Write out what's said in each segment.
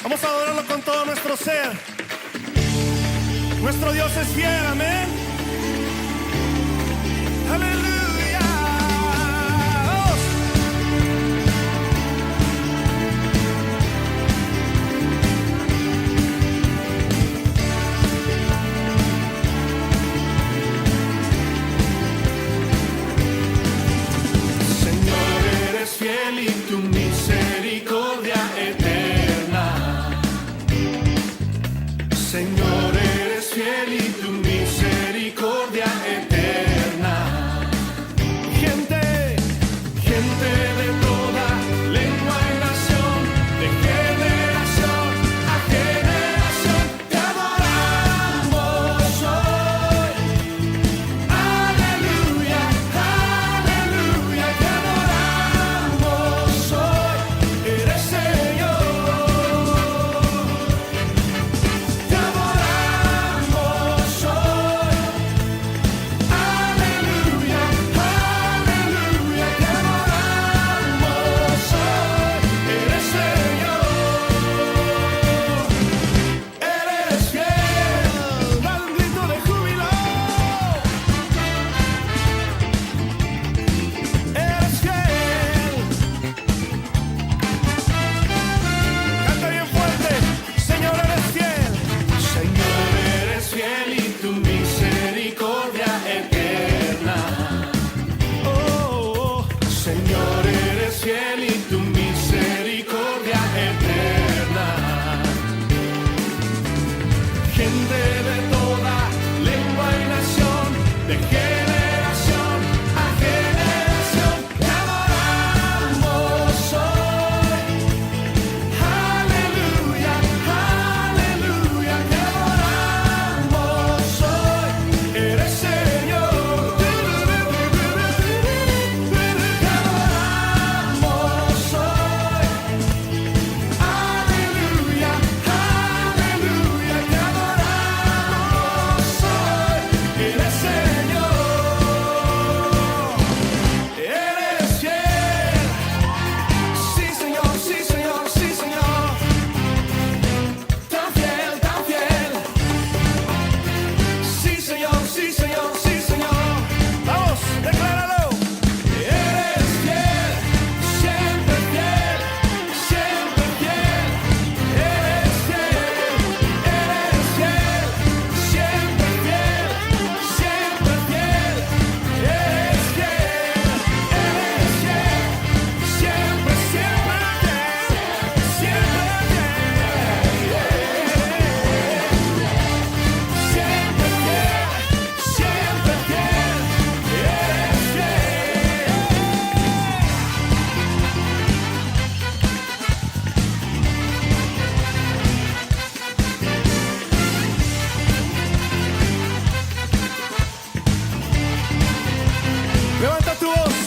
Vamos a adorarlo con todo nuestro ser. Nuestro Dios es fiel, amén. Aleluya. Vamos. Señor, eres fiel y tu misericordia eterna. Señor, eres fiel y tu misericordia eterna. Gente de toda lengua y nación, de generación a generación, te adoramos hoy. Aleluya, aleluya, te adoramos hoy. Eres Señor. Te adoramos hoy. Aleluya, aleluya, te adoramos hoy. Eres Señor. Eres fiel. Da un grito de júbilo. Eres fiel. Canta bien fuerte. Señor, eres fiel. Señor, eres fiel y tu misericordia eterna. Oh, oh. Señor, eres fiel y tu misericordia eterna. Gente de toda lengua y nación, de generación a generación, te adoramos hoy. Aleluya, aleluya, te adoramos hoy. Eres Señor. Te adoramos hoy. Aleluya, aleluya, te adoramos hoy. Eres Señor. Eres fiel. Sí, Señor, sí, Señor, sí, Señor. Tan fiel, tan fiel. Sí, Señor, sí, Señor, sí, Señor. Vamos, decláralo. Eres fiel, siempre fiel, siempre fiel. Eres fiel, siempre fiel, siempre fiel. Eres fiel, siempre, siempre fiel, siempre fiel, siempre fiel. Eres fiel. Levanta tu voz.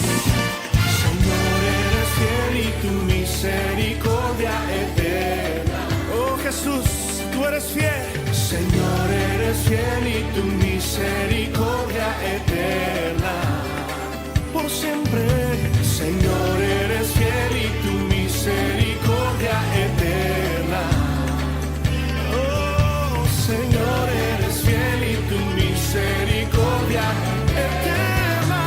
Señor, eres fiel y tu misericordia eterna. Oh Jesús, tú eres fiel. Señor, eres fiel y tu misericordia eterna. Por siempre. Señor, eres fiel y tu misericordia eterna. Oh Señor, eres fiel y tu misericordia eterna.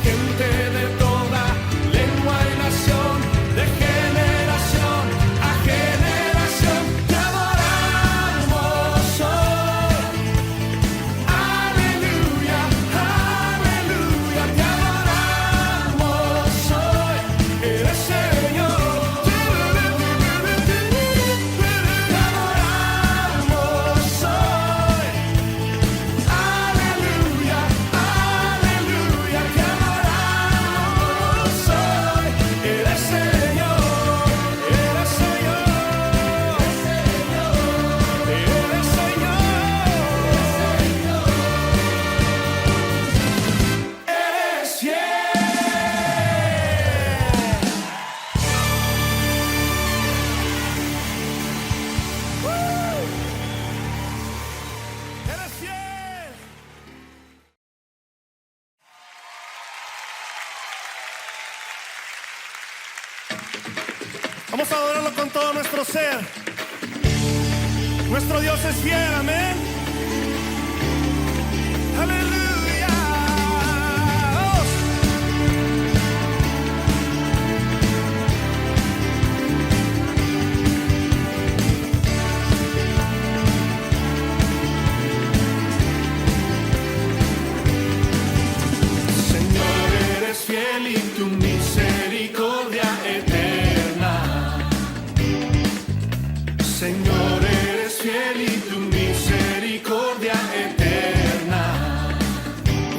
Gente de toda lengua y nación, de generación a generación, te adoramos hoy. Aleluya, aleluya, te adoramos. Vamos a adorarlo con todo nuestro ser. Nuestro Dios es fiel, amén. Aleluya. Vamos. Señor, eres fiel y tu misericordia eterna. Señor, eres fiel y tu misericordia eterna.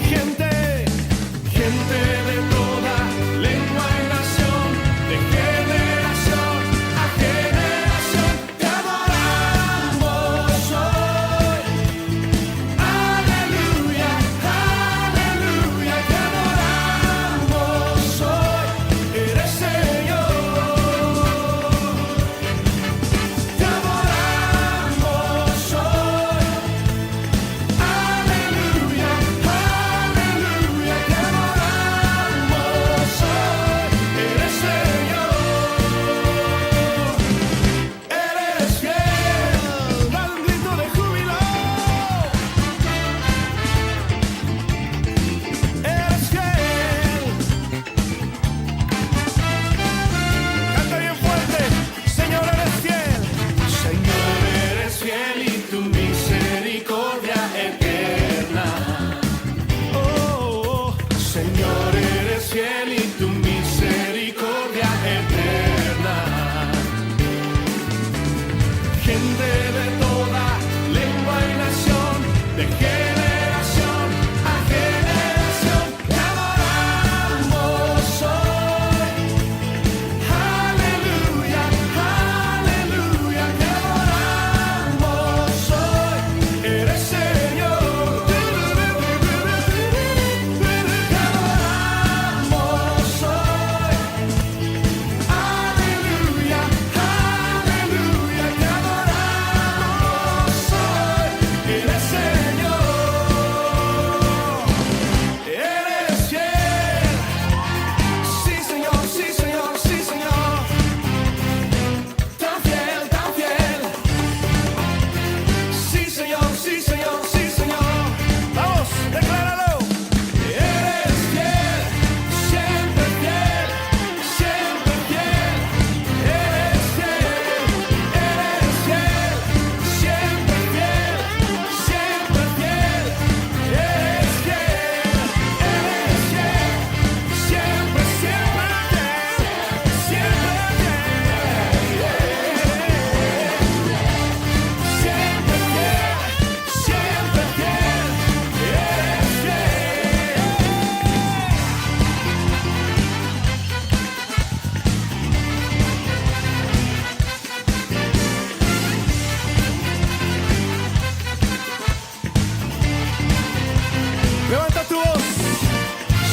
Gente de toda lengua y nación, de generación a generación, te adoramos hoy. Aleluya, aleluya, te adoramos hoy. Eres Señor. Te adoramos hoy. Aleluya, aleluya, te adoramos hoy. Eres Señor. Eres fiel. Da un grito de júbilo. Eres fiel. Canta bien fuerte. Señor, eres fiel. Señor, eres fiel y tu misericordia eterna. Oh, oh, Señor, eres fiel y tu misericordia eterna. Gente de toda lengua y nación, de generación a generación, te adoramos hoy. Aleluya, aleluya, te adoramos hoy. Eres Señor. Te adoramos hoy. Aleluya, aleluya, te adoramos hoy. Eres Señor. Eres fiel. Sí, Señor, sí, Señor, sí, Señor. Tan fiel, tan fiel. Sí, Señor, sí, Señor, sí, Señor. vamos, decláralo. Eres fiel, siempre fiel, siempre fiel. Eres fiel, siempre fiel, siempre fiel. Eres fiel, siempre, siempre fiel, siempre fiel. Siempre fiel, siempre fiel. Eres fiel. Levanta tu voz.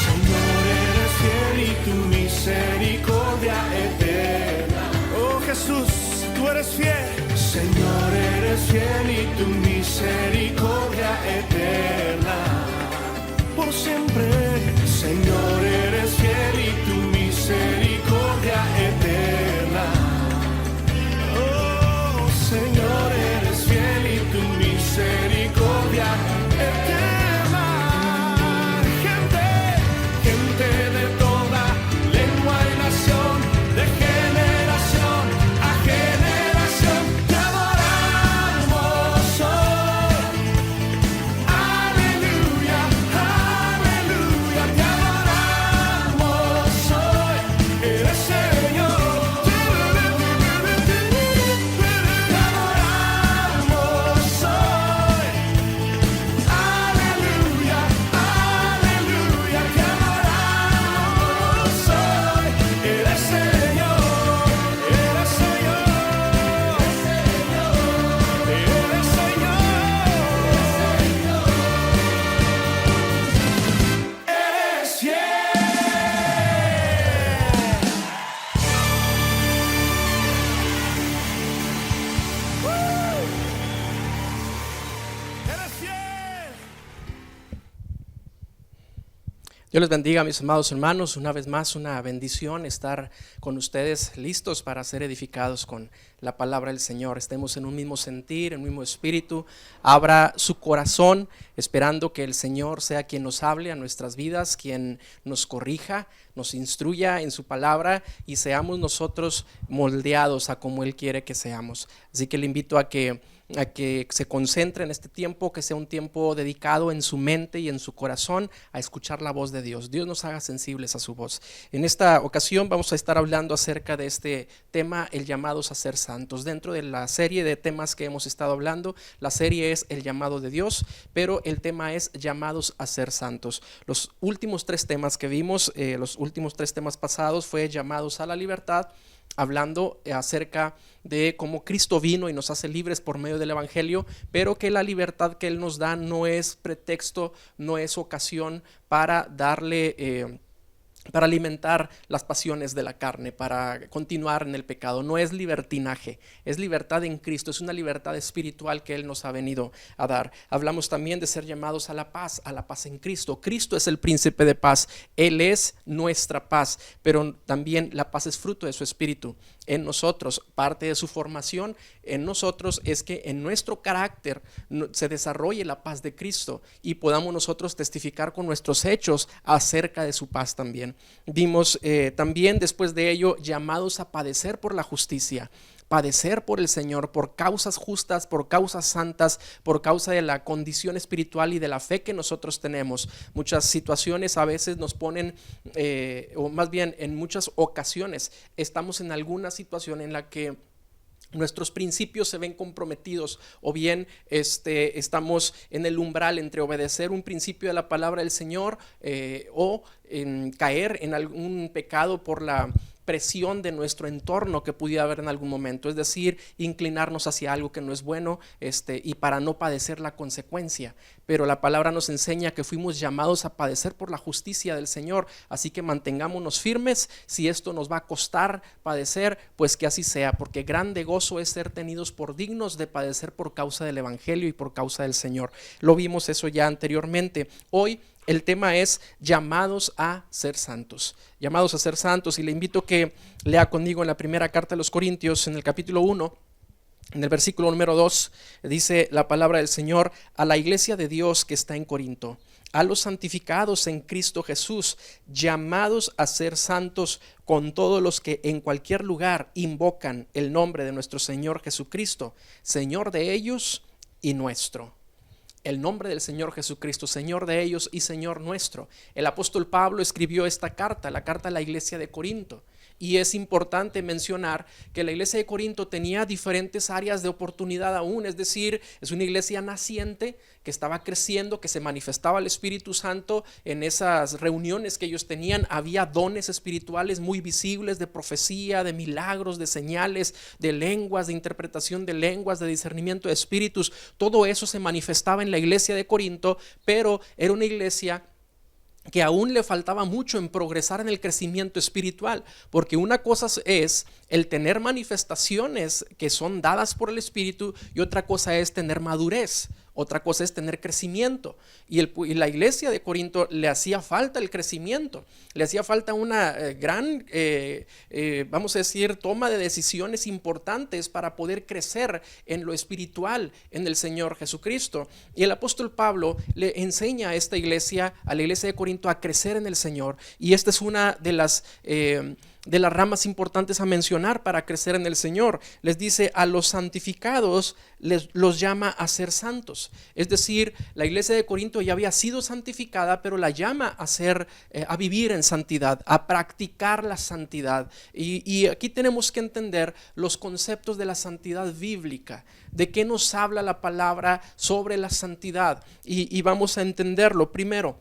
Señor, eres fiel y tu misericordia eterna. Oh Jesús, tú eres fiel. Señor, eres fiel y tu misericordia eterna. Por siempre. Señor, eres fiel y tu misericordia eterna. Oh, Señor, eres fiel y tu misericordia eterna. Gente de toda lengua y nación, de generación a generación, te adoramos hoy. Aleluya, aleluya, te adoramos hoy. Dios les bendiga, mis amados hermanos. Una vez más, una bendición estar con ustedes listos para ser edificados con la palabra del Señor. Estemos en un mismo sentir, en un mismo espíritu. Abra su corazón esperando que el Señor sea quien nos hable a nuestras vidas, quien nos corrija, nos instruya en su palabra y seamos nosotros moldeados a como Él quiere que seamos. Así que le invito a que se concentre en este tiempo, que sea un tiempo dedicado en su mente y en su corazón a escuchar la voz de Dios. Dios nos haga sensibles a su voz. En esta ocasión vamos a estar hablando acerca de este tema, el llamados a ser santos. Dentro de la serie de temas que hemos estado hablando, la serie es el llamado de Dios, pero el tema es llamados a ser santos. Los últimos tres temas que vimos, los últimos tres temas pasados fue llamados a la libertad, hablando acerca de cómo Cristo vino y nos hace libres por medio del Evangelio, pero que la libertad que Él nos da no es pretexto, no es ocasión para para alimentar las pasiones de la carne, para continuar en el pecado. No es libertinaje, es libertad en Cristo, es una libertad espiritual que Él nos ha venido a dar. Hablamos también de ser llamados a la paz en Cristo. Cristo es el príncipe de paz, Él es nuestra paz, pero también la paz es fruto de su espíritu en nosotros. Parte de su formación en nosotros es que en nuestro carácter se desarrolle la paz de Cristo y podamos nosotros testificar con nuestros hechos acerca de su paz también. Vimos también después de ello llamados a padecer por la justicia, padecer por el Señor, por causas justas, por causas santas, por causa de la condición espiritual y de la fe que nosotros tenemos. Muchas situaciones a veces nos ponen, o más bien en muchas ocasiones estamos en alguna situación en la que nuestros principios se ven comprometidos, o bien estamos en el umbral entre obedecer un principio de la palabra del Señor o caer en algún pecado por la presión de nuestro entorno que pudiera haber en algún momento, es decir, inclinarnos hacia algo que no es bueno y para no padecer la consecuencia. Pero la palabra nos enseña que fuimos llamados a padecer por la justicia del Señor, así que mantengámonos firmes. Si esto nos va a costar padecer, pues que así sea, porque grande gozo es ser tenidos por dignos de padecer por causa del Evangelio y por causa del Señor. Lo vimos eso ya anteriormente. Hoy el tema es llamados a ser santos, llamados a ser santos, y le invito a que lea conmigo en la primera carta de los Corintios, en el capítulo 1, en el versículo número 2, dice la palabra del Señor: a la iglesia de Dios que está en Corinto, a los santificados en Cristo Jesús, llamados a ser santos con todos los que en cualquier lugar invocan el nombre de nuestro Señor Jesucristo, Señor de ellos y nuestro. El nombre del Señor Jesucristo, Señor de ellos y Señor nuestro. El apóstol Pablo escribió esta carta, la carta a la iglesia de Corinto. Y es importante mencionar que la iglesia de Corinto tenía diferentes áreas de oportunidad aún, es decir, es una iglesia naciente que estaba creciendo, que se manifestaba el Espíritu Santo en esas reuniones que ellos tenían. Había dones espirituales muy visibles de profecía, de milagros, de señales, de lenguas, de interpretación de lenguas, de discernimiento de espíritus. Todo eso se manifestaba en la iglesia de Corinto, pero era una iglesia que aún le faltaba mucho en progresar en el crecimiento espiritual, porque una cosa es el tener manifestaciones que son dadas por el Espíritu y otra cosa es tener madurez. Otra cosa es tener crecimiento, y la iglesia de Corinto le hacía falta el crecimiento, le hacía falta una gran, vamos a decir, toma de decisiones importantes para poder crecer en lo espiritual en el Señor Jesucristo. Y el apóstol Pablo le enseña a esta iglesia, a la iglesia de Corinto, a crecer en el Señor, y esta es una de las ramas importantes a mencionar para crecer en el Señor. Les dice: a los santificados los llama a ser santos. Es decir, la iglesia de Corinto ya había sido santificada, pero la llama a vivir en santidad, a practicar la santidad. Y aquí tenemos que entender los conceptos de la santidad bíblica, de qué nos habla la palabra sobre la santidad, y vamos a entenderlo. Primero,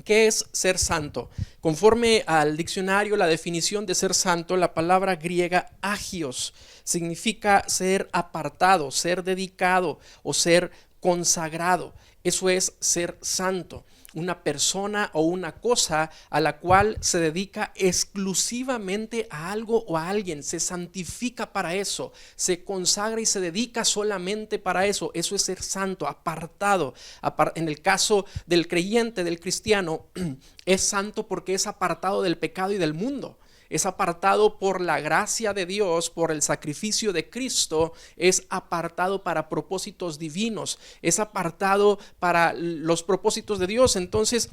¿qué es ser santo? Conforme al diccionario, la definición de ser santo, la palabra griega agios significa ser apartado, ser dedicado o ser consagrado. Eso es ser santo. una persona o una cosa a la cual se dedica exclusivamente a algo o a alguien, se santifica para eso, se consagra y se dedica solamente para eso. Eso es ser santo, apartado. En el caso del creyente, del cristiano, es santo porque es apartado del pecado y del mundo. Es apartado por la gracia de Dios, por el sacrificio de Cristo, es apartado para propósitos divinos, es apartado para los propósitos de Dios. Entonces,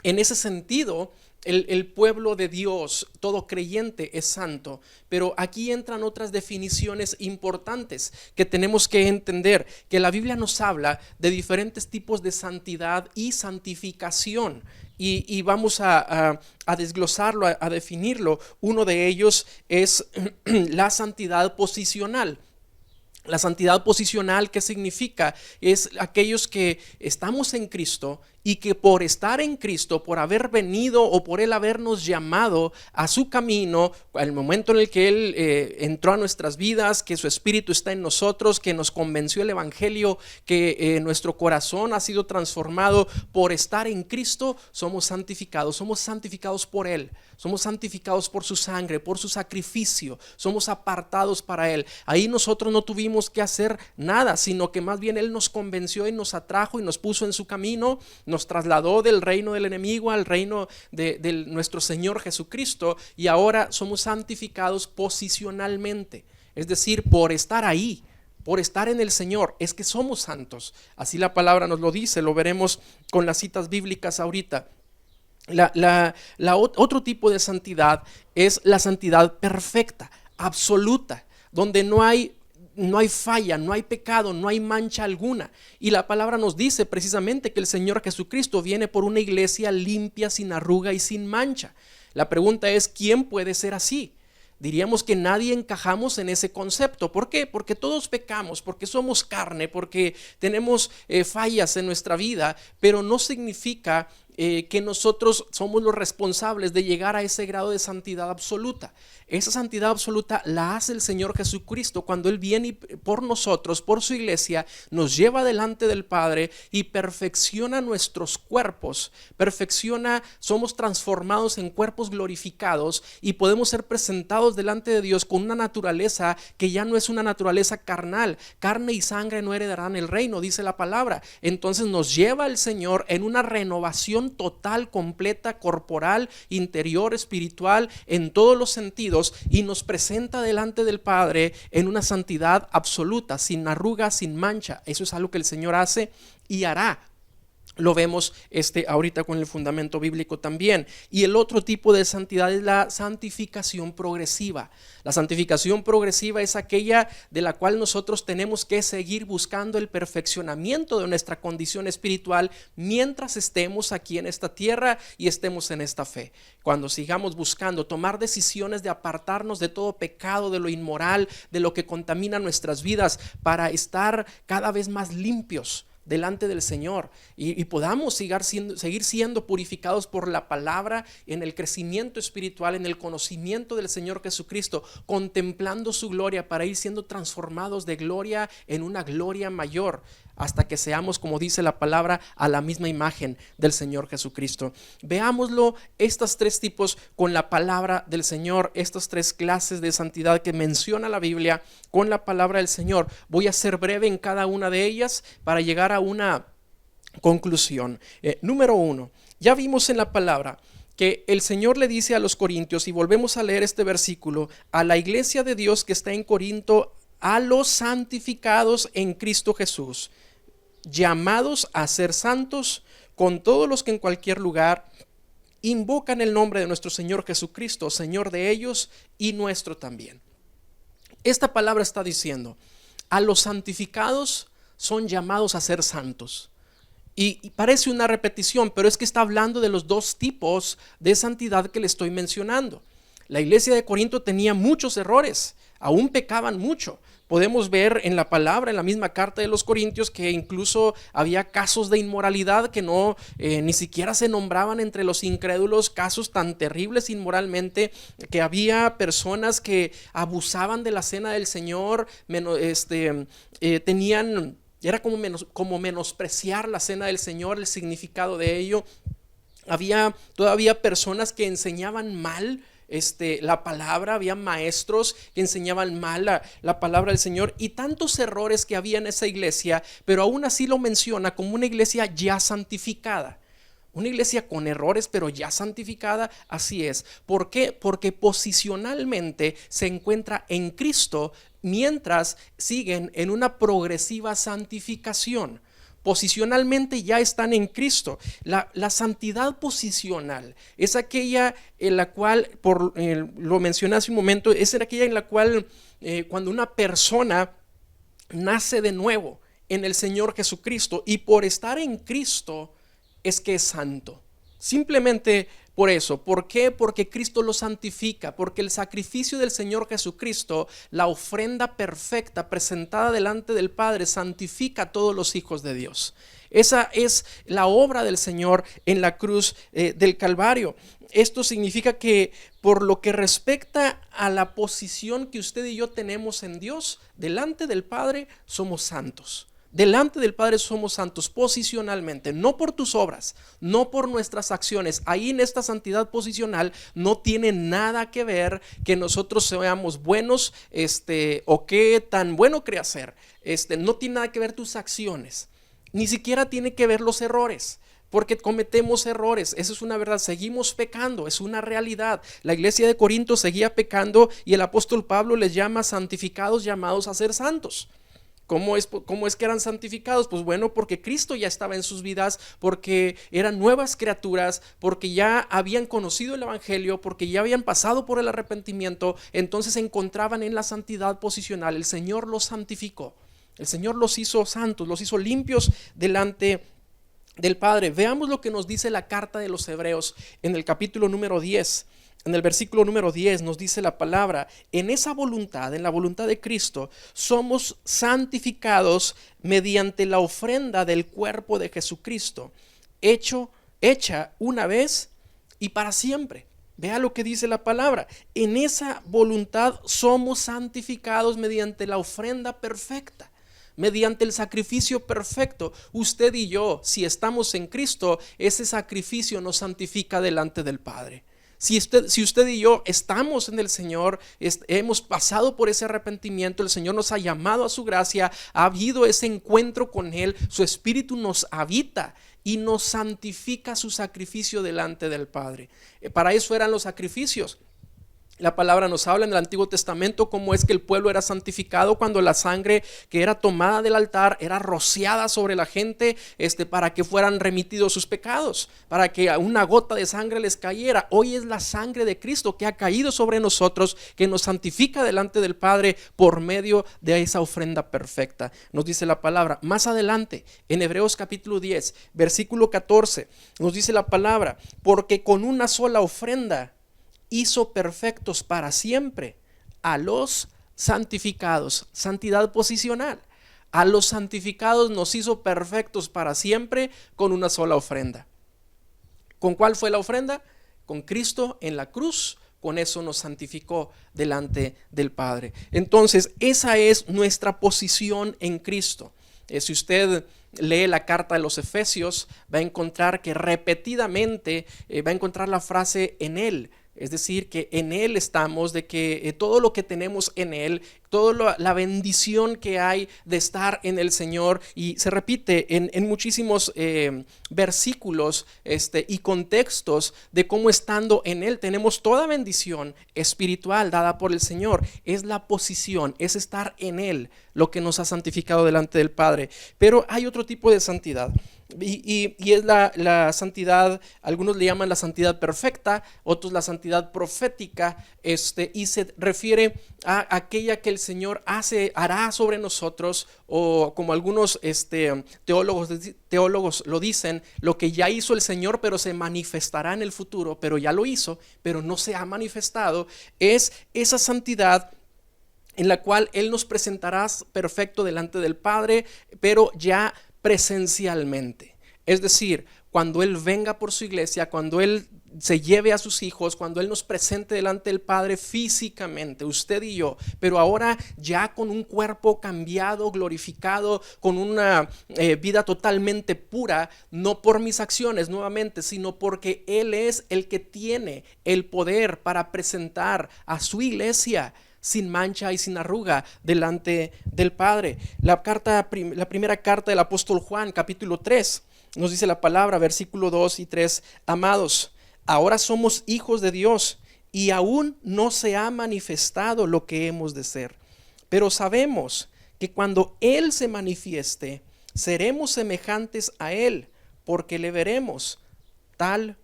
en ese sentido, el pueblo de Dios, todo creyente es santo, pero aquí entran otras definiciones importantes que tenemos que entender, que la Biblia nos habla de diferentes tipos de santidad y santificación. Y vamos a desglosarlo, a definirlo. Uno de ellos es la santidad posicional. La santidad posicional, ¿qué significa? Es aquellos que estamos en Cristo y que por estar en Cristo, por haber venido o por Él habernos llamado a su camino, al momento en el que Él entró a nuestras vidas, que su Espíritu está en nosotros, que nos convenció el Evangelio, que nuestro corazón ha sido transformado, por estar en Cristo somos santificados por Él, somos santificados por su sangre, por su sacrificio, somos apartados para Él. Ahí nosotros no tuvimos que hacer nada, sino que más bien Él nos convenció y nos atrajo y nos puso en su camino, nos trasladó del reino del enemigo al reino de nuestro Señor Jesucristo, y ahora somos santificados posicionalmente, es decir, por estar ahí, por estar en el Señor, es que somos santos. Así la palabra nos lo dice, lo veremos con las citas bíblicas ahorita. Otro tipo de santidad es la santidad perfecta, absoluta, donde no hay falla, no hay pecado, no hay mancha alguna. Y la palabra nos dice precisamente que el Señor Jesucristo viene por una iglesia limpia, sin arruga y sin mancha. La pregunta es, ¿quién puede ser así? Diríamos que nadie encajamos en ese concepto. ¿Por qué? Porque todos pecamos, porque somos carne, porque tenemos fallas en nuestra vida, pero no significa que nosotros somos los responsables de llegar a ese grado de santidad absoluta. Esa santidad absoluta la hace el Señor Jesucristo cuando Él viene por nosotros, por su iglesia, nos lleva delante del Padre y perfecciona nuestros cuerpos, somos transformados en cuerpos glorificados y podemos ser presentados delante de Dios con una naturaleza que ya no es una naturaleza carnal. Carne y sangre no heredarán el reino, dice la palabra. Entonces nos lleva el Señor en una renovación total, completa, corporal, interior, espiritual, en todos los sentidos, y nos presenta delante del Padre en una santidad absoluta, sin arruga, sin mancha. Eso es algo que el Señor hace y hará. Lo vemos ahorita con el fundamento bíblico también. Y el otro tipo de santidad es la santificación progresiva. La santificación progresiva es aquella de la cual nosotros tenemos que seguir buscando el perfeccionamiento de nuestra condición espiritual mientras estemos aquí en esta tierra y estemos en esta fe. Cuando sigamos buscando tomar decisiones de apartarnos de todo pecado, de lo inmoral, de lo que contamina nuestras vidas, para estar cada vez más limpios delante del Señor y podamos seguir siendo purificados por la palabra, en el crecimiento espiritual, en el conocimiento del Señor Jesucristo, contemplando su gloria para ir siendo transformados de gloria en una gloria mayor, hasta que seamos, como dice la palabra, a la misma imagen del Señor Jesucristo. Veámoslo, estos tres tipos con la palabra del Señor, estas tres clases de santidad que menciona la Biblia con la palabra del Señor. Voy a ser breve en cada una de ellas para llegar a una conclusión. Número 1, ya vimos en la palabra que el Señor le dice a los corintios, y volvemos a leer este versículo, a la iglesia de Dios que está en Corinto, a los santificados en Cristo Jesús, llamados a ser santos, con todos los que en cualquier lugar invocan el nombre de nuestro Señor Jesucristo, Señor de ellos y nuestro también. Esta palabra está diciendo, a los santificados son llamados a ser santos. Y parece una repetición, pero es que está hablando de los dos tipos de santidad que le estoy mencionando. La iglesia de Corinto tenía muchos errores, aún pecaban mucho. Podemos ver en la palabra, en la misma carta de los Corintios, que incluso había casos de inmoralidad que ni siquiera se nombraban entre los incrédulos, casos tan terribles inmoralmente, que había personas que abusaban de la cena del Señor, tenían era como menospreciar la cena del Señor, el significado de ello. Había todavía personas que enseñaban mal la palabra, había maestros que enseñaban mal la palabra del Señor, y tantos errores que había en esa iglesia, pero aún así lo menciona como una iglesia ya santificada. Una iglesia con errores, pero ya santificada, así es. ¿Por qué? Porque posicionalmente se encuentra en Cristo, mientras siguen en una progresiva santificación. Posicionalmente ya están en Cristo. La santidad posicional es aquella en la cual, lo mencioné hace un momento, es aquella en la cual cuando una persona nace de nuevo en el Señor Jesucristo, y por estar en Cristo es que es santo. Simplemente por eso. ¿Por qué? Porque Cristo lo santifica, porque el sacrificio del Señor Jesucristo, la ofrenda perfecta presentada delante del Padre, santifica a todos los hijos de Dios. Esa es la obra del Señor en la cruz del Calvario. Esto significa que por lo que respecta a la posición que usted y yo tenemos en Dios, delante del Padre somos santos. Delante del Padre somos santos posicionalmente, no por tus obras, no por nuestras acciones. Ahí en esta santidad posicional no tiene nada que ver que nosotros seamos buenos o qué tan bueno creas ser. No tiene nada que ver tus acciones, ni siquiera tiene que ver los errores. Porque cometemos errores, eso es una verdad, seguimos pecando, es una realidad. La iglesia de Corinto seguía pecando y el apóstol Pablo les llama santificados, llamados a ser santos. ¿Cómo es que eran santificados? Pues bueno, porque Cristo ya estaba en sus vidas, porque eran nuevas criaturas, porque ya habían conocido el evangelio, porque ya habían pasado por el arrepentimiento, entonces se encontraban en la santidad posicional. El Señor los santificó, el Señor los hizo santos, los hizo limpios delante del Padre. Veamos lo que nos dice la carta de los Hebreos en el capítulo número 10. En el versículo número 10 nos dice la palabra: en esa voluntad, en la voluntad de Cristo, somos santificados mediante la ofrenda del cuerpo de Jesucristo, hecha una vez y para siempre. Vea lo que dice la palabra: en esa voluntad somos santificados mediante la ofrenda perfecta, mediante el sacrificio perfecto. Usted y yo, si estamos en Cristo, ese sacrificio nos santifica delante del Padre. Si usted y yo estamos en el Señor, hemos pasado por ese arrepentimiento, el Señor nos ha llamado a su gracia, ha habido ese encuentro con Él, su Espíritu nos habita y nos santifica su sacrificio delante del Padre. Para eso eran los sacrificios. La palabra nos habla en el Antiguo Testamento cómo es que el pueblo era santificado cuando la sangre que era tomada del altar era rociada sobre la gente para que fueran remitidos sus pecados, para que una gota de sangre les cayera. Hoy es la sangre de Cristo que ha caído sobre nosotros, que nos santifica delante del Padre por medio de esa ofrenda perfecta. Nos dice la palabra más adelante en Hebreos capítulo 10 versículo 14, nos dice la palabra: porque con una sola ofrenda hizo perfectos para siempre a los santificados. Santidad posicional. A los santificados nos hizo perfectos para siempre con una sola ofrenda. ¿Con cuál fue la ofrenda? Con Cristo en la cruz. Con eso nos santificó delante del Padre. Entonces, esa es nuestra posición en Cristo. Si usted lee la carta de los Efesios, va a encontrar que repetidamente va a encontrar la frase en Él. Es decir, que en Él estamos, de que todo lo que tenemos en Él, toda la bendición que hay de estar en el Señor, y se repite en muchísimos versículos y contextos de cómo estando en Él tenemos toda bendición espiritual dada por el Señor. Es la posición, es estar en Él lo que nos ha santificado delante del Padre. Pero hay otro tipo de santidad. Y es la santidad, algunos le llaman la santidad perfecta, otros la santidad profética, y se refiere a aquella que el Señor hará sobre nosotros, o como algunos teólogos lo dicen, lo que ya hizo el Señor pero se manifestará en el futuro, pero ya lo hizo, pero no se ha manifestado. Es esa santidad en la cual Él nos presentará perfecto delante del Padre, pero ya presencialmente. Es decir, cuando Él venga por su iglesia, cuando Él se lleve a sus hijos, cuando Él nos presente delante del Padre físicamente, usted y yo, pero ahora ya con un cuerpo cambiado, glorificado, con una vida totalmente pura, no por mis acciones nuevamente, sino porque Él es el que tiene el poder para presentar a su iglesia sin mancha y sin arruga delante del Padre. La primera carta del apóstol Juan, capítulo 3, nos dice la palabra, versículo 2 y 3, amados, ahora somos hijos de Dios y aún no se ha manifestado lo que hemos de ser, pero sabemos que cuando Él se manifieste, seremos semejantes a Él, porque le veremos tal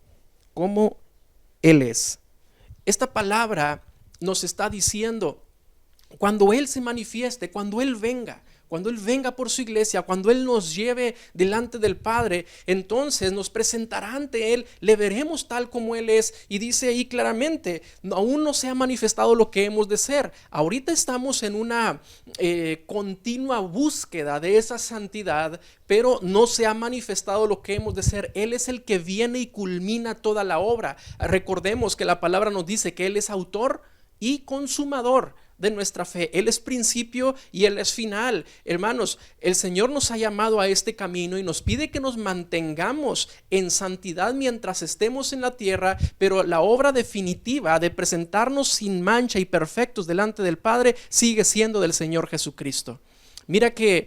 como Él es. Esta palabra nos está diciendo, cuando Él se manifieste, cuando Él venga por su iglesia, cuando Él nos lleve delante del Padre, entonces nos presentará ante Él, le veremos tal como Él es. Y dice ahí claramente, aún no se ha manifestado lo que hemos de ser. Ahorita estamos en una continua búsqueda de esa santidad, pero no se ha manifestado lo que hemos de ser. Él es el que viene y culmina toda la obra. Recordemos que la palabra nos dice que Él es autor y consumador de nuestra fe. Él es principio y Él es final. Hermanos, el Señor nos ha llamado a este camino y nos pide que nos mantengamos en santidad mientras estemos en la tierra, pero la obra definitiva de presentarnos sin mancha y perfectos delante del Padre sigue siendo del Señor Jesucristo. Mira que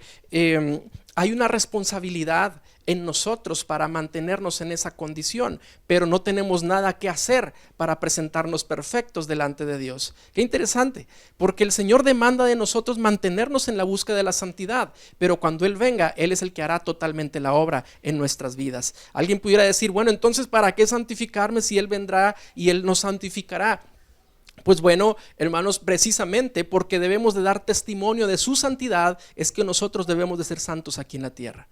hay una responsabilidad en nosotros para mantenernos en esa condición, pero no tenemos nada que hacer para presentarnos perfectos delante de Dios. Qué interesante, porque el Señor demanda de nosotros mantenernos en la búsqueda de la santidad, pero cuando Él venga, Él es el que hará totalmente la obra en nuestras vidas. Alguien pudiera decir, bueno, entonces ¿para qué santificarme si Él vendrá y Él nos santificará? Pues bueno, hermanos, precisamente porque debemos de dar testimonio de su santidad, es que nosotros debemos de ser santos aquí en la tierra.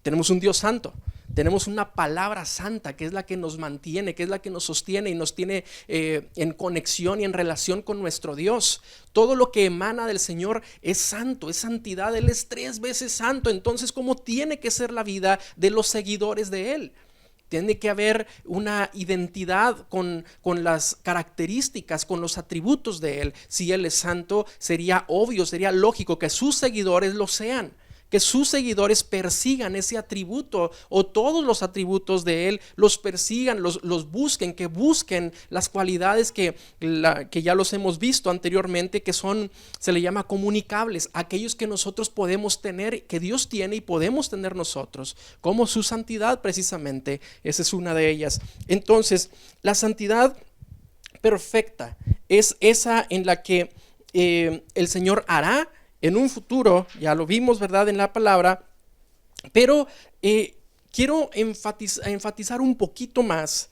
Tenemos un Dios santo, tenemos una palabra santa que es la que nos mantiene, que es la que nos sostiene y nos tiene en conexión y en relación con nuestro Dios. Todo lo que emana del Señor es santo, es santidad. Él es 3 veces santo. Entonces, ¿cómo tiene que ser la vida de los seguidores de Él? Tiene que haber una identidad con las características, con los atributos de Él. Si Él es santo, sería obvio, sería lógico que sus seguidores lo sean, que sus seguidores persigan ese atributo o todos los atributos de Él, los persigan, los busquen, que busquen las cualidades que ya los hemos visto anteriormente, que se le llama comunicables, aquellos que nosotros podemos tener, que Dios tiene y podemos tener nosotros, como su santidad precisamente, esa es una de ellas. Entonces, la santidad perfecta es esa en la que el Señor hará en un futuro, ya lo vimos, ¿verdad?, en la palabra, pero quiero enfatizar un poquito más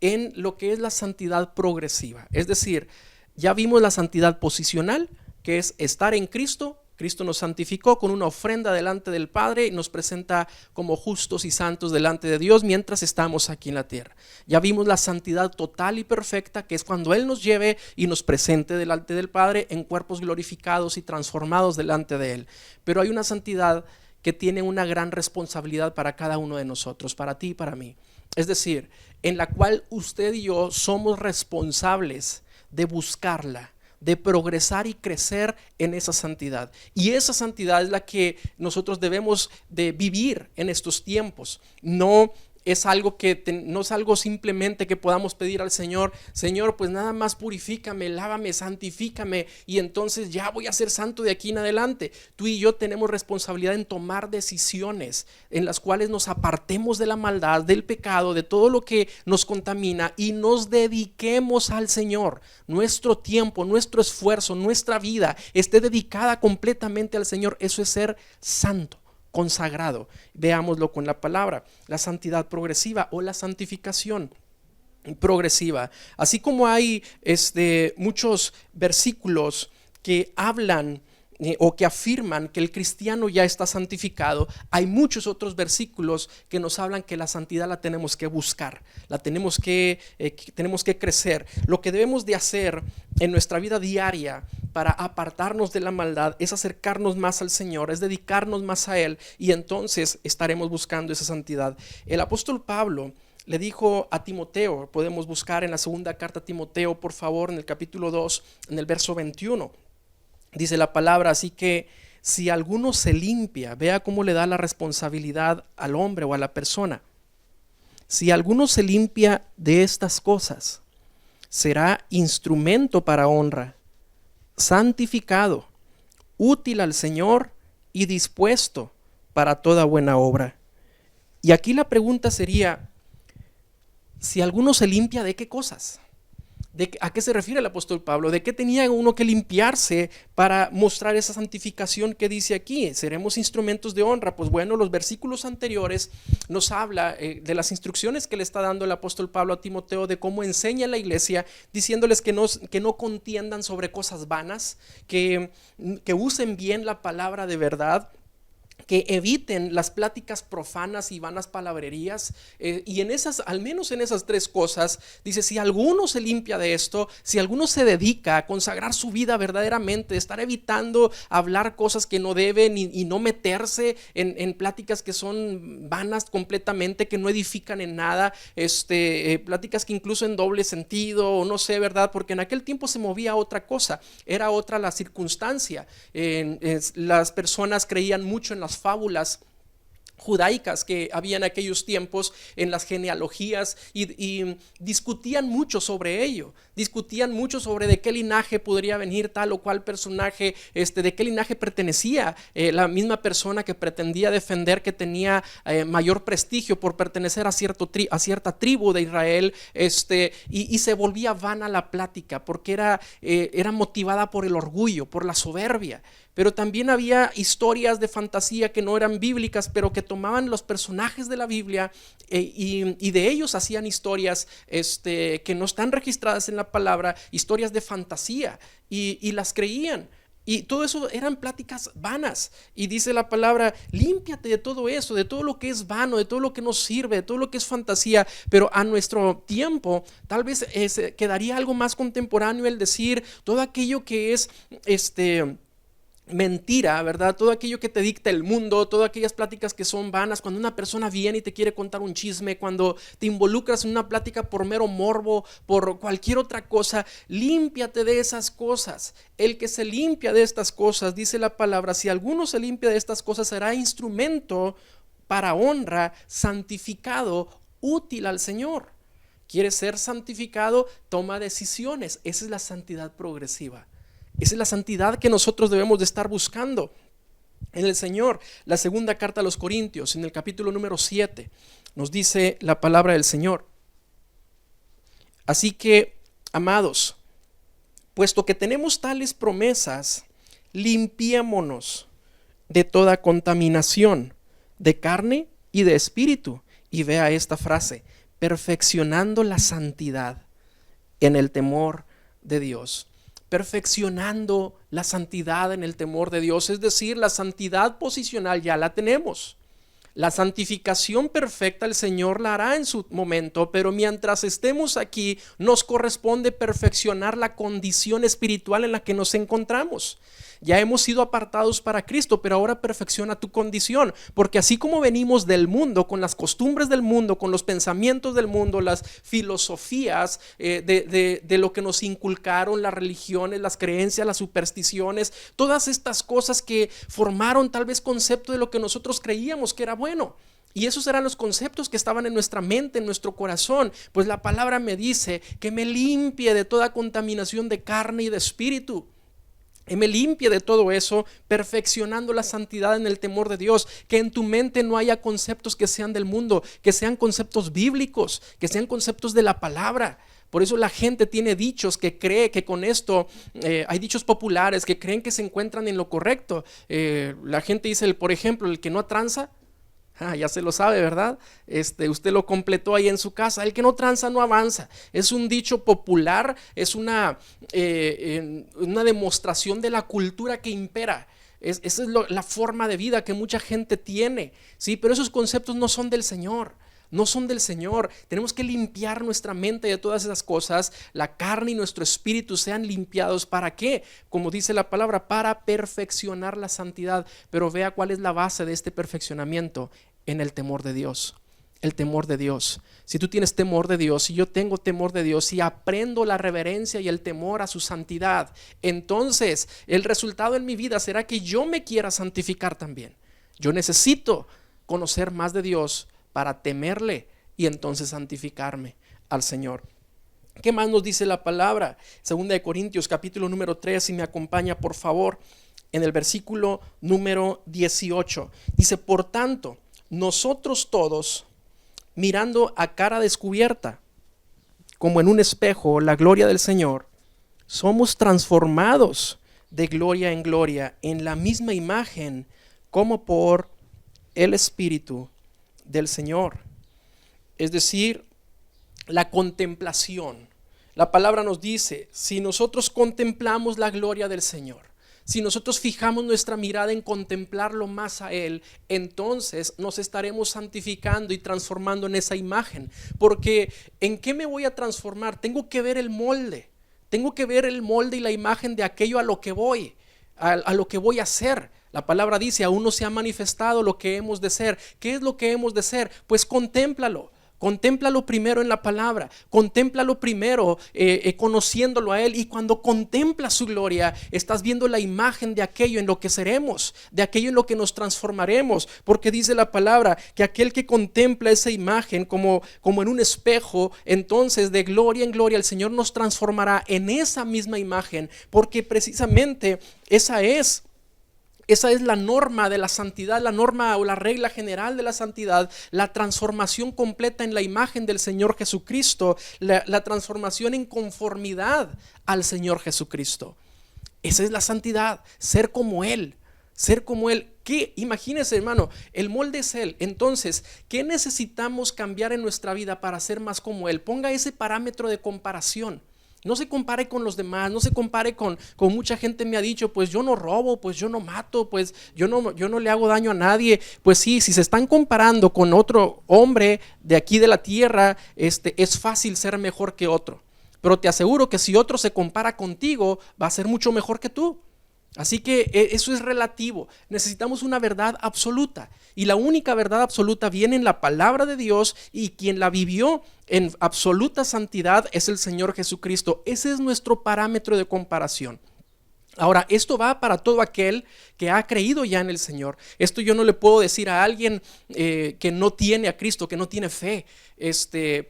en lo que es la santidad progresiva. Es decir, ya vimos la santidad posicional, que es estar en Cristo. Cristo nos santificó con una ofrenda delante del Padre y nos presenta como justos y santos delante de Dios mientras estamos aquí en la tierra. Ya vimos la santidad total y perfecta, que es cuando Él nos lleve y nos presente delante del Padre en cuerpos glorificados y transformados delante de Él. Pero hay una santidad que tiene una gran responsabilidad para cada uno de nosotros, para ti y para mí. Es decir, en la cual usted y yo somos responsables de buscarla, de progresar y crecer en esa santidad. Y esa santidad es la que nosotros debemos de vivir en estos tiempos. No es algo no es algo simplemente que podamos pedir al Señor, Señor, pues nada más purifícame, lávame, santifícame y entonces ya voy a ser santo de aquí en adelante. Tú y yo tenemos responsabilidad en tomar decisiones en las cuales nos apartemos de la maldad, del pecado, de todo lo que nos contamina y nos dediquemos al Señor. Nuestro tiempo, nuestro esfuerzo, nuestra vida esté dedicada completamente al Señor. Eso es ser santo, consagrado. Veámoslo con la palabra, la santidad progresiva o la santificación progresiva. Así como hay muchos versículos que hablan o que afirman que el cristiano ya está santificado, hay muchos otros versículos que nos hablan que la santidad la tenemos que buscar, tenemos que crecer. Lo que debemos de hacer en nuestra vida diaria para apartarnos de la maldad es acercarnos más al Señor, es dedicarnos más a Él, y entonces estaremos buscando esa santidad. El apóstol Pablo le dijo a Timoteo, podemos buscar en la segunda carta a Timoteo, por favor, en el capítulo 2, en el verso 21. Dice la palabra, así que si alguno se limpia, vea cómo le da la responsabilidad al hombre o a la persona. Si alguno se limpia de estas cosas, será instrumento para honra, santificado, útil al Señor y dispuesto para toda buena obra. Y aquí la pregunta sería, si alguno se limpia, ¿de qué cosas? ¿A qué se refiere el apóstol Pablo? ¿De qué tenía uno que limpiarse para mostrar esa santificación que dice aquí? ¿Seremos instrumentos de honra? Pues bueno, los versículos anteriores nos habla de las instrucciones que le está dando el apóstol Pablo a Timoteo, de cómo enseña a la iglesia, diciéndoles que no contiendan sobre cosas vanas, que usen bien la palabra de verdad, que eviten las pláticas profanas y vanas palabrerías, y en esas, al menos en esas tres cosas, dice, si alguno se limpia de esto, si alguno se dedica a consagrar su vida verdaderamente, estar evitando hablar cosas que no deben y no meterse en pláticas que son vanas completamente, que no edifican en nada, pláticas que incluso en doble sentido, o no sé, ¿verdad? Porque en aquel tiempo se movía otra cosa, era otra la circunstancia. Las personas creían mucho en las fábulas judaicas que había en aquellos tiempos, en las genealogías, y discutían mucho sobre ello, discutían mucho sobre de qué linaje podría venir tal o cual personaje, de qué linaje pertenecía la misma persona que pretendía defender que tenía mayor prestigio por pertenecer a cierta tribu de Israel, y se volvía vana la plática porque era motivada por el orgullo, por la soberbia. Pero también había historias de fantasía que no eran bíblicas, pero que tomaban los personajes de la Biblia y de ellos hacían historias que no están registradas en la palabra, historias de fantasía, y las creían. Y todo eso eran pláticas vanas. Y dice la palabra, límpiate de todo eso, de todo lo que es vano, de todo lo que no sirve, de todo lo que es fantasía. Pero a nuestro tiempo tal vez quedaría algo más contemporáneo el decir todo aquello que es mentira, ¿verdad? Todo aquello que te dicta el mundo, todas aquellas pláticas que son vanas, cuando una persona viene y te quiere contar un chisme, cuando te involucras en una plática por mero morbo, por cualquier otra cosa, límpiate de esas cosas. El que se limpia de estas cosas, dice la palabra, si alguno se limpia de estas cosas, será instrumento para honra, santificado, útil al Señor. ¿Quieres ser santificado? Toma decisiones. Esa es la santidad progresiva. Esa es la santidad que nosotros debemos de estar buscando en el Señor. La segunda carta a los Corintios, en el capítulo número 7, nos dice la palabra del Señor. Así que, amados, puesto que tenemos tales promesas, limpiémonos de toda contaminación de carne y de espíritu. Y vea esta frase, perfeccionando la santidad en el temor de Dios. Perfeccionando la santidad en el temor de Dios, es decir, la santidad posicional ya la tenemos. La santificación perfecta el Señor la hará en su momento, pero mientras estemos aquí nos corresponde perfeccionar la condición espiritual en la que nos encontramos. Ya hemos sido apartados para Cristo, pero ahora perfecciona tu condición, porque así como venimos del mundo, con las costumbres del mundo, con los pensamientos del mundo, las filosofías de lo que nos inculcaron las religiones, las creencias, las supersticiones, todas estas cosas que formaron tal vez concepto de lo que nosotros creíamos que era bueno. Y esos eran los conceptos que estaban en nuestra mente, en nuestro corazón. Pues la palabra me dice que me limpie de toda contaminación de carne y de espíritu. Y me limpie de todo eso, perfeccionando la santidad en el temor de Dios. Que en tu mente no haya conceptos que sean del mundo, que sean conceptos bíblicos, que sean conceptos de la palabra. Por eso la gente tiene dichos que cree que con esto, hay dichos populares que creen que se encuentran en lo correcto. La gente dice, por ejemplo, el que no tranza, ya se lo sabe, ¿verdad? Usted lo completó ahí en su casa. El que no tranza no avanza. Es un dicho popular, es una demostración de la cultura que impera. Esa es la forma de vida que mucha gente tiene, ¿sí? Pero esos conceptos no son del Señor. No son del Señor. Tenemos que limpiar nuestra mente de todas esas cosas. La carne y nuestro espíritu sean limpiados. ¿Para qué? Como dice la palabra, para perfeccionar la santidad. Pero vea cuál es la base de este perfeccionamiento: en el temor de Dios. el temor de Dios. Si tú tienes temor de Dios, si yo tengo temor de Dios, si aprendo la reverencia y el temor a su santidad, entonces el resultado en mi vida será que yo me quiera santificar también. Yo necesito conocer más de Dios para temerle y entonces santificarme al Señor. ¿Qué más nos dice la palabra? 2 Corintios capítulo número 3, si me acompaña por favor, en el versículo número 18. Dice, por tanto, nosotros todos, mirando a cara descubierta, como en un espejo, la gloria del Señor, somos transformados de gloria en gloria en la misma imagen como por el Espíritu del Señor. Es decir, la contemplación. La palabra nos dice, si nosotros contemplamos la gloria del Señor, si nosotros fijamos nuestra mirada en contemplarlo más a Él, entonces nos estaremos santificando y transformando en esa imagen. Porque ¿en qué me voy a transformar? Tengo que ver el molde. Tengo que ver el molde y la imagen de aquello a lo que voy, a lo que voy a hacer. La palabra dice, aún no se ha manifestado lo que hemos de ser. ¿Qué es lo que hemos de ser? Pues contémplalo. Contémplalo primero en la palabra, contémplalo primero conociéndolo a Él, y cuando contemplas su gloria estás viendo la imagen de aquello en lo que seremos, de aquello en lo que nos transformaremos, porque dice la palabra que aquel que contempla esa imagen como en un espejo, entonces de gloria en gloria el Señor nos transformará en esa misma imagen, porque precisamente esa es la norma de la santidad, la norma o la regla general de la santidad, la transformación completa en la imagen del Señor Jesucristo, la transformación en conformidad al Señor Jesucristo. Esa es la santidad, ser como Él. Ser como Él. ¿Qué? Imagínese, hermano, el molde es Él. Entonces, ¿qué necesitamos cambiar en nuestra vida para ser más como Él? Ponga ese parámetro de comparación. No se compare con los demás, no se compare con mucha gente me ha dicho, pues yo no robo, pues yo no mato, pues yo no le hago daño a nadie. Pues sí, si se están comparando con otro hombre de aquí de la tierra, es fácil ser mejor que otro. Pero te aseguro que si otro se compara contigo, va a ser mucho mejor que tú. Así que eso es relativo. Necesitamos una verdad absoluta, y la única verdad absoluta viene en la palabra de Dios, y quien la vivió en absoluta santidad es el Señor Jesucristo. Ese es nuestro parámetro de comparación. Ahora, esto va para todo aquel que ha creído ya en el Señor. Esto yo no le puedo decir a alguien que no tiene a Cristo, que no tiene fe,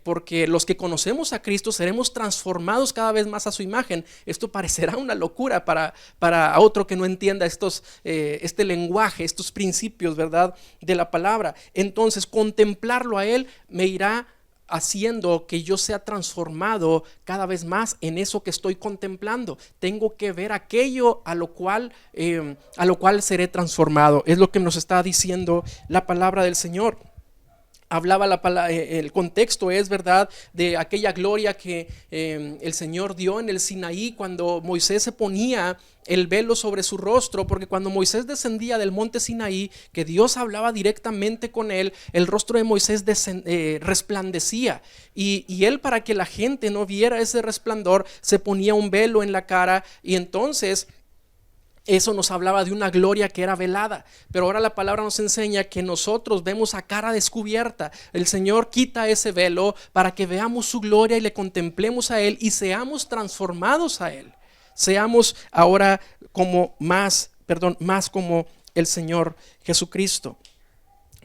porque los que conocemos a Cristo seremos transformados cada vez más a su imagen. Esto parecerá una locura para otro que no entienda este lenguaje, estos principios, ¿verdad?, de la palabra. Entonces, contemplarlo a Él me irá haciendo que yo sea transformado cada vez más en eso que estoy contemplando. Tengo que ver aquello a lo cual seré transformado. Es lo que nos está diciendo la palabra del Señor. Hablaba el contexto es, ¿verdad?, de aquella gloria que el Señor dio en el Sinaí cuando Moisés se ponía el velo sobre su rostro, porque cuando Moisés descendía del monte Sinaí, que Dios hablaba directamente con él, el rostro de Moisés resplandecía, y él, para que la gente no viera ese resplandor, se ponía un velo en la cara, y entonces eso nos hablaba de una gloria que era velada. Pero ahora la palabra nos enseña que nosotros vemos a cara descubierta. El Señor quita ese velo para que veamos su gloria y le contemplemos a Él y seamos transformados a Él. Seamos ahora más como el Señor Jesucristo.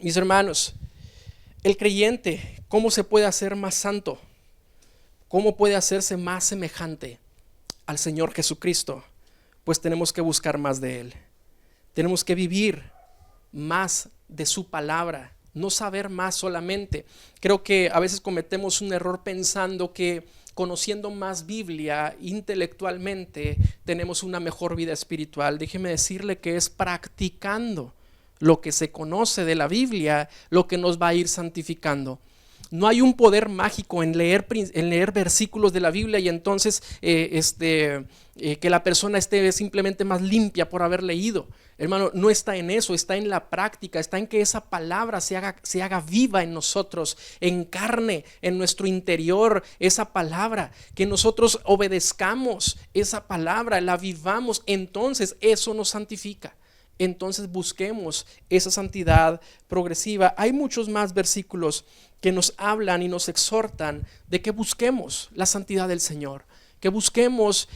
Mis hermanos, el creyente, ¿cómo se puede hacer más santo? ¿Cómo puede hacerse más semejante al Señor Jesucristo? Pues tenemos que buscar más de Él. Tenemos que vivir más de su palabra, no saber más solamente. Creo que a veces cometemos un error pensando que conociendo más Biblia intelectualmente tenemos una mejor vida espiritual. Déjeme decirle que es practicando lo que se conoce de la Biblia lo que nos va a ir santificando. No hay un poder mágico en leer versículos de la Biblia y entonces que la persona esté simplemente más limpia por haber leído. Hermano, no está en eso, está en la práctica, está en que esa palabra se haga viva en nosotros, encarne en nuestro interior esa palabra, que nosotros obedezcamos esa palabra, la vivamos, entonces eso nos santifica. entonces busquemos esa santidad progresiva. Hay muchos más versículos que nos hablan y nos exhortan de que busquemos la santidad del Señor, que busquemos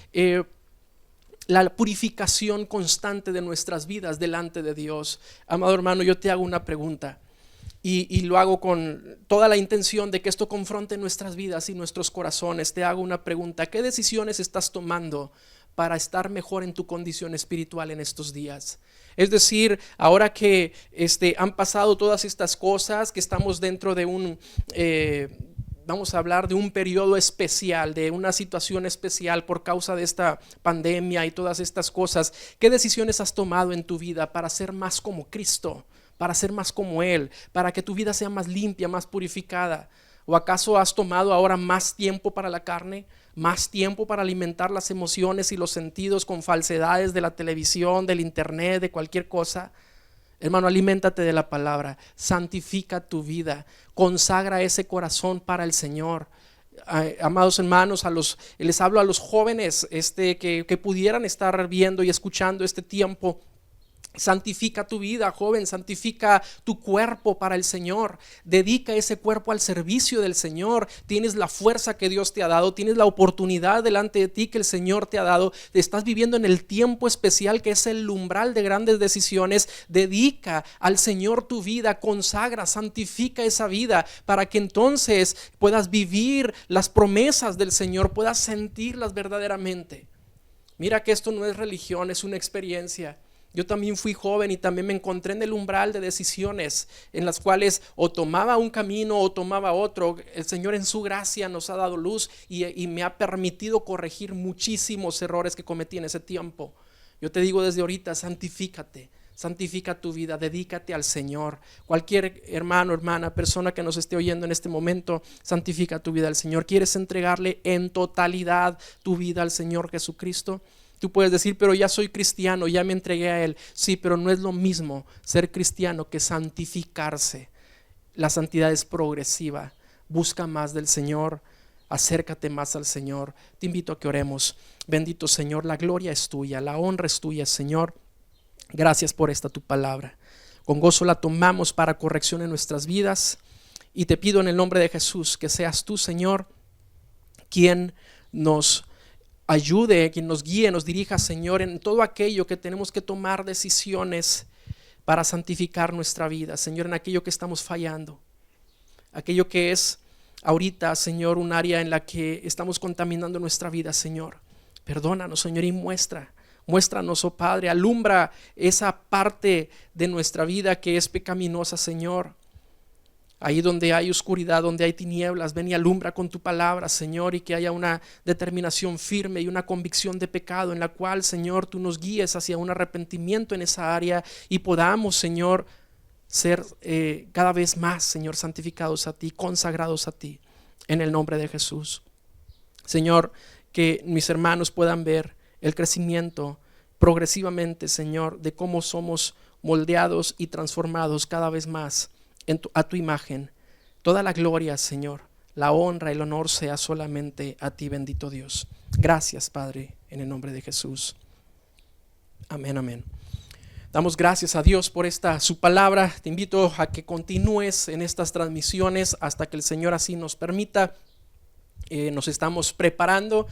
la purificación constante de nuestras vidas delante de Dios. Amado hermano, yo te hago una pregunta y lo hago con toda la intención de que esto confronte nuestras vidas y nuestros corazones. Te hago una pregunta: ¿qué decisiones estás tomando para estar mejor en tu condición espiritual en estos días? Es decir, ahora que han pasado todas estas cosas, que estamos dentro de vamos a hablar de un periodo especial, de una situación especial por causa de esta pandemia y todas estas cosas. ¿Qué decisiones has tomado en tu vida para ser más como Cristo, para ser más como Él, para que tu vida sea más limpia, más purificada? ¿O acaso has tomado ahora más tiempo para la carne? ¿Más tiempo para alimentar las emociones y los sentidos con falsedades de la televisión, del internet, de cualquier cosa? Hermano, aliméntate de la palabra, santifica tu vida, consagra ese corazón para el Señor. Amados hermanos, les hablo a los jóvenes que pudieran estar viendo y escuchando este tiempo. Santifica tu vida, joven, santifica tu cuerpo para el Señor. Dedica ese cuerpo al servicio del Señor. Tienes la fuerza que Dios te ha dado, tienes la oportunidad delante de ti que el Señor te ha dado. Estás viviendo en el tiempo especial que es el umbral de grandes decisiones. Dedica al Señor tu vida, consagra, santifica esa vida para que entonces puedas vivir las promesas del Señor, puedas sentirlas verdaderamente. Mira que esto no es religión, es una experiencia. Yo también fui joven y también me encontré en el umbral de decisiones en las cuales o tomaba un camino o tomaba otro. El Señor en su gracia nos ha dado luz y me ha permitido corregir muchísimos errores que cometí en ese tiempo. Yo te digo desde ahorita, santifícate, santifica tu vida, dedícate al Señor. Cualquier hermano, hermana, persona que nos esté oyendo en este momento, santifica tu vida al Señor. ¿Quieres entregarle en totalidad tu vida al Señor Jesucristo? Tú puedes decir, pero ya soy cristiano, ya me entregué a Él. Sí, pero no es lo mismo ser cristiano que santificarse. La santidad es progresiva. Busca más del Señor, acércate más al Señor. Te invito a que oremos. Bendito Señor, la gloria es tuya, la honra es tuya, Señor. Gracias por esta tu palabra. Con gozo la tomamos para corrección en nuestras vidas. Y te pido en el nombre de Jesús que seas tú, Señor, quien nos ayude, quien nos guíe, nos dirija, Señor, en todo aquello que tenemos que tomar decisiones para santificar nuestra vida, Señor, en aquello que estamos fallando, aquello que es ahorita, Señor, un área en la que estamos contaminando nuestra vida, Señor. Perdónanos, Señor, y muéstranos, oh Padre, alumbra esa parte de nuestra vida que es pecaminosa, Señor. Ahí donde hay oscuridad, donde hay tinieblas, ven y alumbra con tu palabra, Señor, y que haya una determinación firme y una convicción de pecado en la cual, Señor, tú nos guíes hacia un arrepentimiento en esa área y podamos, Señor, ser cada vez más, Señor, santificados a ti, consagrados a ti, en el nombre de Jesús. Señor, que mis hermanos puedan ver el crecimiento progresivamente, Señor, de cómo somos moldeados y transformados cada vez más a tu imagen. Toda la gloria, Señor, la honra y el honor sea solamente a ti, bendito Dios. Gracias, Padre, en el nombre de Jesús. Amén, amén. Damos gracias a Dios por su palabra. Te invito a que continúes en estas transmisiones hasta que el Señor así nos permita. Nos estamos preparando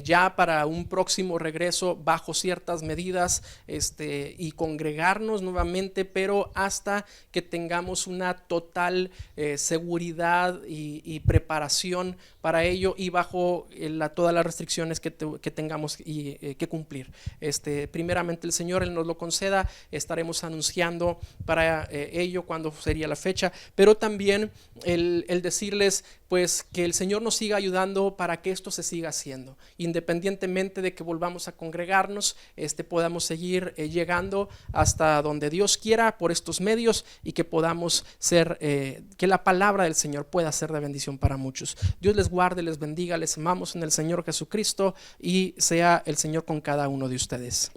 ya para un próximo regreso bajo ciertas medidas y congregarnos nuevamente, pero hasta que tengamos una total seguridad y preparación para ello y bajo todas las restricciones que tengamos que cumplir. Primeramente el Señor, Él nos lo conceda, estaremos anunciando para ello cuándo sería la fecha, pero también el decirles pues que el Señor nos siga ayudando para que esto se siga haciendo, independientemente de que volvamos a congregarnos, podamos seguir llegando hasta donde Dios quiera por estos medios y que podamos ser, que la palabra del Señor pueda ser de bendición para muchos. Dios les guarde, les bendiga, les amamos en el Señor Jesucristo y sea el Señor con cada uno de ustedes.